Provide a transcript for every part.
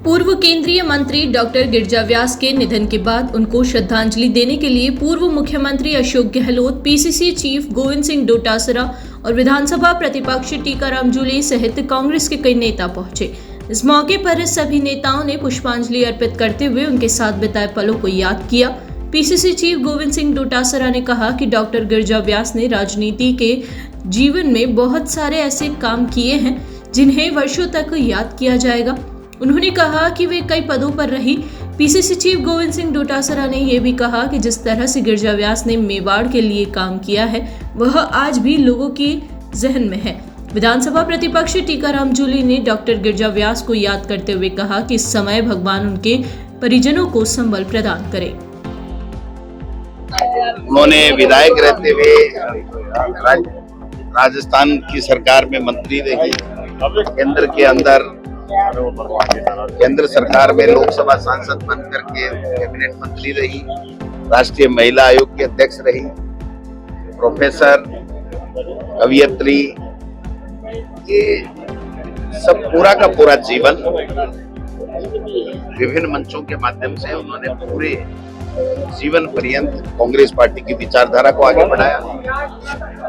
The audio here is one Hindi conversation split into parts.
पूर्व केंद्रीय मंत्री डॉक्टर गिरिजा व्यास के निधन के बाद उनको श्रद्धांजलि देने के लिए पूर्व मुख्यमंत्री अशोक गहलोत, पीसीसी चीफ गोविंद सिंह डोटासरा और विधानसभा प्रतिपक्ष टीकाराम जूली सहित कांग्रेस के कई नेता पहुंचे। इस मौके पर सभी नेताओं ने पुष्पांजलि अर्पित करते हुए उनके साथ बिताए पलों को याद किया। पीसीसी चीफ गोविंद सिंह डोटासरा ने कहा कि डॉक्टर गिरिजा व्यास ने राजनीति के जीवन में बहुत सारे ऐसे काम किए हैं जिन्हें वर्षों तक याद किया जाएगा। उन्होंने कहा कि वे कई पदों पर रही। पीसीसी चीफ गोविंद सिंह डोटासरा ने यह भी कहा कि जिस तरह से गिरिजा व्यास ने मेवाड़ के लिए काम किया है वह आज भी लोगों के जहन में है। विधानसभा प्रतिपक्ष टीकाराम जूली ने डॉक्टर गिरिजा व्यास को याद करते हुए कहा कि इस समय भगवान उनके परिजनों को संबल प्रदान करे। उन्होंने विधायक रहते हुए राजस्थान की सरकार में मंत्री रही, केंद्र सरकार में लोकसभा सांसद बनकर के कैबिनेट मंत्री रही, राष्ट्रीय महिला आयोग की अध्यक्ष रही, प्रोफेसर, कवियत्री, ये सब पूरा का पूरा जीवन विभिन्न मंचों के माध्यम से उन्होंने पूरे जीवन पर्यंत कांग्रेस पार्टी की विचारधारा को आगे बढ़ाया।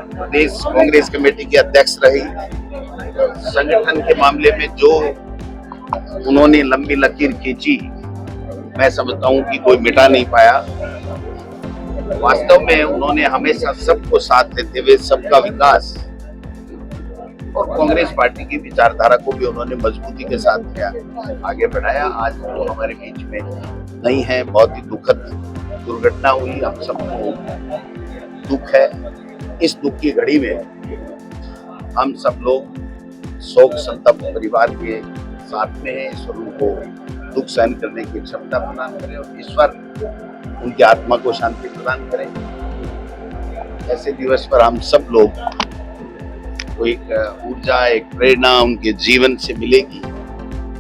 प्रदेश कांग्रेस कमेटी की अध्यक्ष रही। संगठन के मामले में जो उन्होंने लंबी लकीर खींची, मैं समझता हूं कि कोई मिटा नहीं पाया। वास्तव में उन्होंने हमेशा सबको साथ देते हुए सबका विकास और कांग्रेस पार्टी की विचारधारा को भी उन्होंने मजबूती के साथ आगे बढ़ाया। आज वो हमारे बीच में नहीं है। बहुत ही दुखद दुर्घटना हुई, हम सबको दुख है। इस दुख की घड़ी में हम सब लोग शोक संतप्त परिवार के साथ में हैं। ईश्वर उनको दुख सहन करने की क्षमता प्रदान करें और ईश्वर उनकी आत्मा को शांति प्रदान करें। ऐसे दिवस पर हम सब लोग को एक ऊर्जा, एक प्रेरणा उनके जीवन से मिलेगी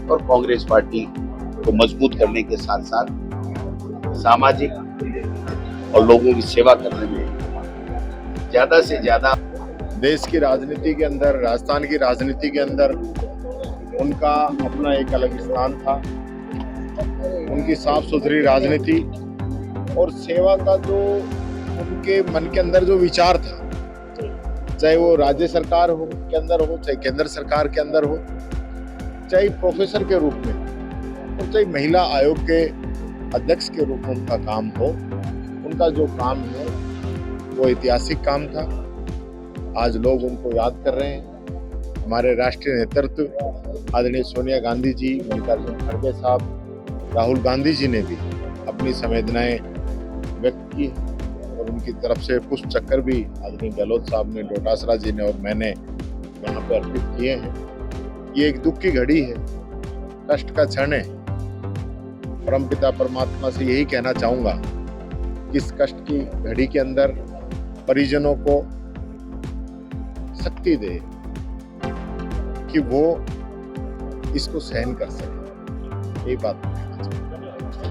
और कांग्रेस पार्टी को मजबूत करने के साथ साथ सामाजिक और लोगों की सेवा करने में ज्यादा से ज्यादा देश की राजनीति के अंदर, राजस्थान की राजनीति के अंदर उनका अपना एक अलग स्थान था। उनकी साफ सुथरी राजनीति और सेवा का जो उनके मन के अंदर जो विचार था, चाहे वो राज्य सरकार हो के अंदर हो, चाहे केंद्र सरकार के अंदर हो, चाहे प्रोफेसर के रूप में और चाहे महिला आयोग के अध्यक्ष के रूप में उनका काम हो, उनका जो काम है वो ऐतिहासिक काम था। आज लोग उनको याद कर रहे हैं। हमारे राष्ट्रीय नेतृत्व आदरणीय सोनिया गांधी जी, मल्लिकार्जुन खड़गे साहब, राहुल गांधी जी ने भी अपनी संवेदनाएं व्यक्त की और उनकी तरफ से पुष्प चक्कर भी आदरणीय गहलोत साहब ने, डोटासरा जी ने और मैंने यहाँ पे अर्पित किए हैं। ये एक दुख की घड़ी है, कष्ट का क्षण है। परमपिता परमात्मा से यही कहना चाहूँगा कि इस कष्ट की घड़ी के अंदर परिजनों को शक्ति दे कि वो इसको सहन कर सके। यही बात